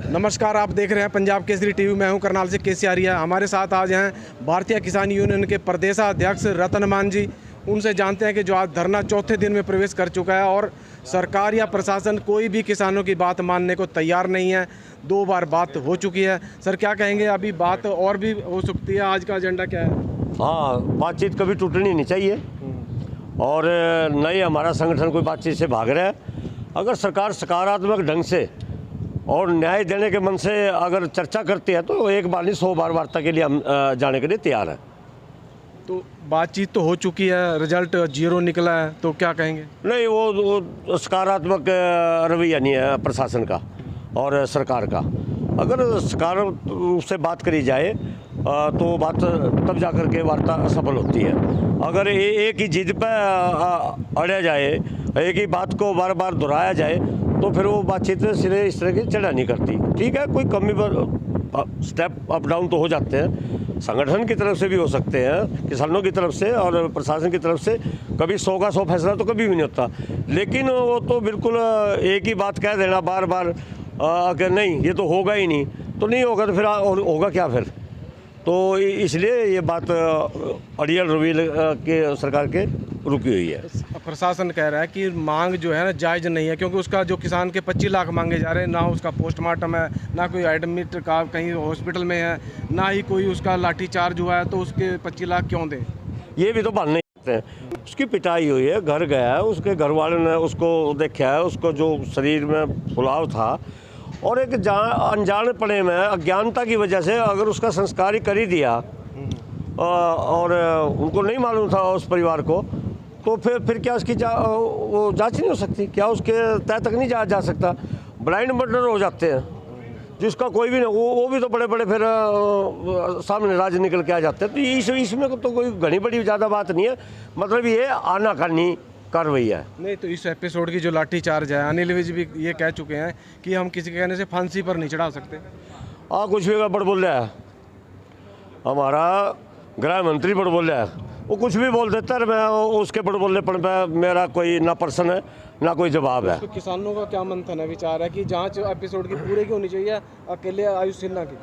नमस्कार, आप देख रहे हैं पंजाब केसरी टीवी। मैं हूं करनाल से केसी आर्या। हमारे साथ आज हैं भारतीय किसान यूनियन के प्रदेशाध्यक्ष रतन मान जी। उनसे जानते हैं कि जो आज धरना चौथे दिन में प्रवेश कर चुका है और सरकार या प्रशासन कोई भी किसानों की बात मानने को तैयार नहीं है। 2 बार बात हो चुकी है। सर, क्या कहेंगे? अभी बात और भी हो सकती है। आज का एजेंडा क्या है? हाँ, बातचीत कभी टूटनी नहीं चाहिए और न ही हमारा संगठन कोई बातचीत से भाग रहा है। अगर सरकार सकारात्मक ढंग से और न्याय देने के मन से अगर चर्चा करती है तो एक बार नहीं 100 बार वार्ता के लिए हम जाने के लिए तैयार हैं। तो बातचीत तो हो चुकी है, रिजल्ट 0 निकला है, तो क्या कहेंगे? नहीं, वो सकारात्मक रवैया नहीं है प्रशासन का और सरकार का। अगर सकारात्मक रूप से बात करी जाए तो बात तब जा कर के वार्ता सफल होती है। अगर एक ही जिद पर अड़ा जाए, एक ही बात को बार बार दोहराया जाए तो फिर वो बातचीत सिरे इस तरह की चढ़ा नहीं करती। ठीक है, कोई कमी पर स्टेप अप डाउन तो हो जाते हैं, संगठन की तरफ से भी हो सकते हैं, किसानों की तरफ से और प्रशासन की तरफ से। कभी 100 का 100 फैसला तो कभी भी नहीं होता, लेकिन वो तो बिल्कुल एक ही बात कह देना बार बार कि नहीं ये तो होगा ही नहीं, तो नहीं होगा तो फिर होगा क्या फिर? तो इसलिए ये बात अड़ियल रवैये के सरकार के रुकी हुई है। प्रशासन कह रहा है कि मांग जो है ना जायज़ नहीं है, क्योंकि उसका जो किसान के 25 लाख मांगे जा रहे हैं, ना उसका पोस्टमार्टम है, ना कोई एडमिट का कहीं हॉस्पिटल में है, ना ही कोई उसका लाठीचार्ज हुआ है, तो उसके 25 लाख क्यों दें? ये भी तो मान नहीं सकते हैं। उसकी पिटाई हुई है, घर गया है, उसके घर वालों ने उसको देखा है, उसको जो शरीर में फुलाव था और एक अनजानपने में अज्ञानता की वजह से अगर उसका संस्कार ही कर ही दिया और उनको नहीं मालूम था उस परिवार को, तो फिर क्या उसकी वो जांच नहीं हो सकती? क्या उसके तय तक नहीं जा सकता? ब्लाइंड मर्डर हो जाते हैं जिसका कोई भी नहीं, वो भी तो बड़े बड़े फिर सामने राज निकल के आ जाते हैं। तो इसमें तो कोई घनी बड़ी ज़्यादा बात नहीं है, मतलब ये आनाकानी कार्रवाई है। नहीं, तो इस एपिसोड की जो लाठीचार्ज है, अनिल विज भी ये कह चुके हैं कि हम किसी के कहने से फांसी पर नहीं चढ़ा सकते। कुछ भी बड़ बोल रहा है, हमारा गृह मंत्री बड़ बोल रहा है, वो कुछ भी बोल देता है। मैं उसके बड़ बोलने पर मेरा कोई ना पर्सन है ना कोई जवाब है। तो किसानों का क्या मंथन है, विचार है कि जांच एपिसोड की पूरे की होनी चाहिए, अकेले आयुष सिन्हा की?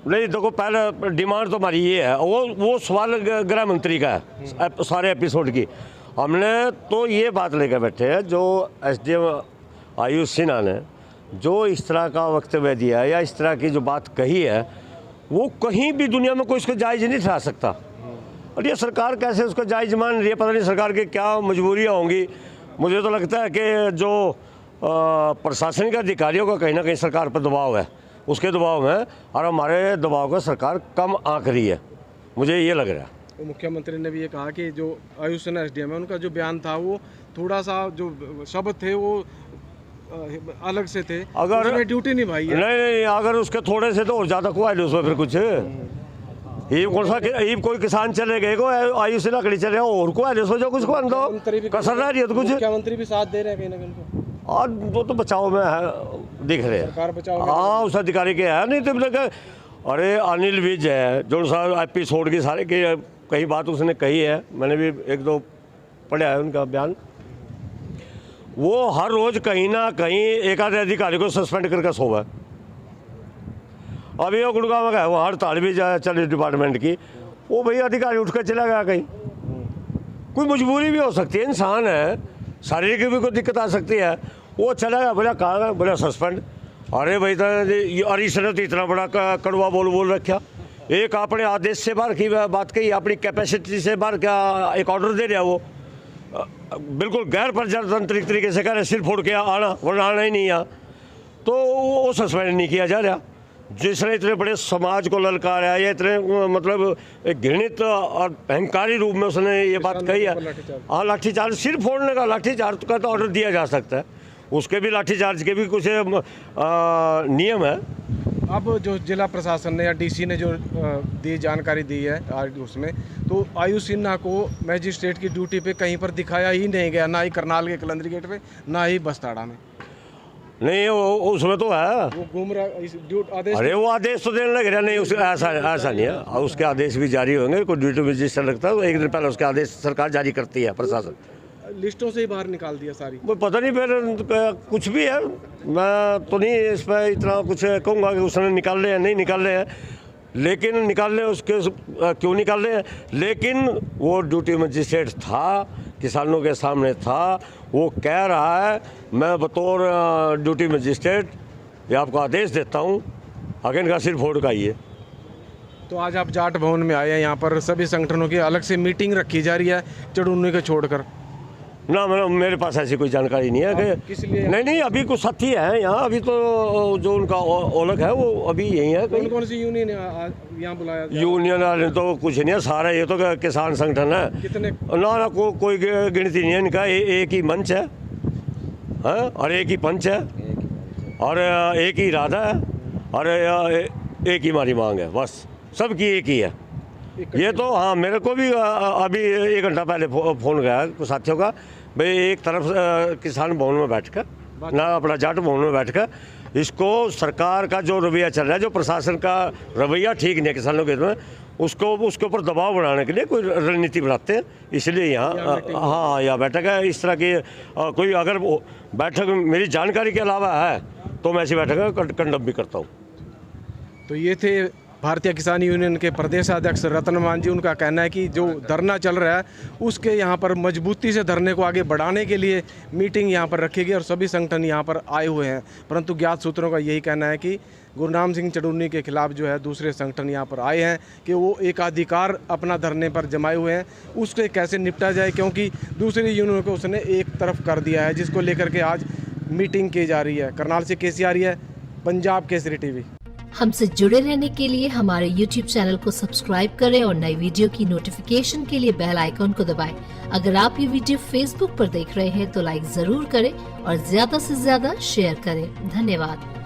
नहीं, देखो, पहले डिमांड तो हमारी ये है, वो सवाल गृह मंत्री का है सारे एपिसोड की। हमने तो ये बात लेकर बैठे हैं, जो SDM आयुष सिन्हा ने जो इस तरह का वक्तव्य दिया है या इस तरह की जो बात कही है, वो कहीं भी दुनिया में कोई इसको जायज़ नहीं ठहरा सकता। और ये सरकार कैसे उसको जायज़ मान रही है, पता नहीं सरकार की क्या मजबूरियाँ होंगी। मुझे तो लगता है कि जो प्रशासनिक अधिकारियों का कहीं ना कहीं सरकार पर दबाव है, उसके दबाव में, और हमारे दबाव को सरकार कम आंक रही है, मुझे ये लग रहा है। तो मुख्यमंत्री ने भी ये कहा कि जो आयुष सिन्हा SDM है, उनका जो बयान था वो थोड़ा सा जो शब्द थे वो अलग से थे, अगर ड्यूटी निभाई है। नहीं, अगर उसके थोड़े से तो और ज़्यादा को आए उसमें फिर कुछ ये कौन सा कोई किसान चले गए को आयुष सिन्हा खड़ी चले और को आए जो कुछ को अंदर कसर रही है तो कुछ। मुख्यमंत्री भी साथ दे रहे हैं कहीं ना कहीं, और वो तो बचाव में है, दिख रहे हैं। हाँ, उस अधिकारी के है। नहीं तो अरे अनिल विज है जो एपिसोड की सारे की कई बात उसने कही है, मैंने भी 1-2 पढ़ा है उनका बयान। वो हर रोज कहीं ना कहीं एक आधे अधिकारी को सस्पेंड करके सोवा है। अभी वो गुड़गांव में गया, वो हड़ताल भी चली डिपार्टमेंट की, वो भैया अधिकारी उठ कर चला गया कहीं। कोई मजबूरी भी हो सकती है, इंसान है, शारीरिक भी कोई दिक्कत आ सकती है, वो चला गया, बोला कहाँ बोला सस्पेंड। अरे भाई अरे इसने तो इतना बड़ा कड़वा बोल रखा। एक अपने आदेश से बाहर की बात कही, अपनी कैपेसिटी से बाहर क्या एक ऑर्डर दे रहा, वो बिल्कुल गैर प्रजातांत्रिक तरीके से कह रहे सिर फोड़ के आना, वरना आना ही नहीं आ, तो वो सस्पेंड नहीं किया जा रहा। जिसने इतने बड़े समाज को ललकारा है, या इतने मतलब एक घृणित और अहंकारी रूप में उसने ये बात कही है। हाँ, लाठीचार्ज, सिर फोड़ने का लाठीचार्ज का तो ऑर्डर दिया जा सकता है, उसके भी लाठीचार्ज के भी कुछ नियम है। अब जो जिला प्रशासन ने या DC ने जो दी जानकारी दी है आज उसमें, तो आयुष सिन्हा को मैजिस्ट्रेट की ड्यूटी पे कहीं पर दिखाया ही नहीं गया, ना ही करनाल के कलंदरी गेट पे, ना ही बस्ताड़ा में। नहीं, वो उसमें तो है, वो घूम रहा आदेश। अरे वो आदेश तो देने लग रहा, नहीं ऐसा नहीं है, उसके आदेश भी जारी होंगे। कोई ड्यूटी मैजिस्ट्रेट लगता है तो एक दिन पहले उसके आदेश सरकार जारी करती है, प्रशासन। लिस्टों से ही बाहर निकाल दिया सारी। वो पता नहीं, फिर कुछ भी है, मैं तो नहीं इस पर इतना कुछ कहूँगा कि उसने निकाल लिया नहीं निकाल लिया, लेकिन निकाल ले उसके क्यों निकाल ले, लेकिन वो ड्यूटी मजिस्ट्रेट था, किसानों के सामने था, वो कह रहा है मैं बतौर ड्यूटी मजिस्ट्रेट ये आपको आदेश देता हूँ, आगे इनका सिर फोड़ का ही है। तो आज आप जाट भवन में आए हैं, यहाँ पर सभी संगठनों की अलग से मीटिंग रखी जा रही है चढ़ून्नी को छोड़कर। ना मेरे पास ऐसी कोई जानकारी नहीं है कि किस लिए? नहीं अभी कुछ साथी हैं यहाँ, अभी तो जो उनका ओलग है वो अभी यही है। कौन कौन सी यूनियन यहाँ बुलाया? यूनियन वाले तो कुछ नहीं है, सारा ये तो किसान संगठन है। कितने? ना कोई गिनती नहीं है इनका, एक ही मंच है और एक ही पंच है और एक ही इरादा है और एक ही हमारी मांग है, बस सबकी एक ही है। ये तो हाँ, मेरे को भी अभी 1 घंटा पहले फ़ोन गया कुछ साथियों का, भाई एक तरफ किसान भवन में बैठकर ना अपना जाट भवन में बैठकर इसको सरकार का जो रवैया चल रहा है, जो प्रशासन का रवैया ठीक नहीं है किसानों के में, उसको उसके ऊपर दबाव बनाने के लिए कोई रणनीति बनाते हैं, इसलिए यहाँ हाँ यहाँ बैठक है। इस तरह की कोई अगर बैठक मेरी जानकारी के अलावा है तो मैं ऐसी बैठक कंडम भी करता हूँ। तो ये थे भारतीय किसान यूनियन के प्रदेशाध्यक्ष रतन मान जी। उनका कहना है कि जो धरना चल रहा है उसके यहाँ पर मजबूती से धरने को आगे बढ़ाने के लिए मीटिंग यहाँ पर रखी गई और सभी संगठन यहाँ पर आए हुए हैं, परंतु ज्ञात सूत्रों का यही कहना है कि गुरनाम सिंह चढ़ून्नी के खिलाफ जो है दूसरे संगठन यहाँ पर आए हैं कि वो एकाधिकार अपना धरने पर जमाए हुए हैं, उससे कैसे निपटा जाए, क्योंकि दूसरी यूनियन को उसने एक तरफ कर दिया है, जिसको लेकर के आज मीटिंग की जा रही है। करनाल से केसी आर्य, पंजाब केसरी टीवी। हमसे जुड़े रहने के लिए हमारे YouTube चैनल को सब्सक्राइब करें और नई वीडियो की नोटिफिकेशन के लिए बेल आइकॉन को दबाएं। अगर आप ये वीडियो Facebook पर देख रहे हैं तो लाइक जरूर करें और ज्यादा से ज्यादा शेयर करें। धन्यवाद।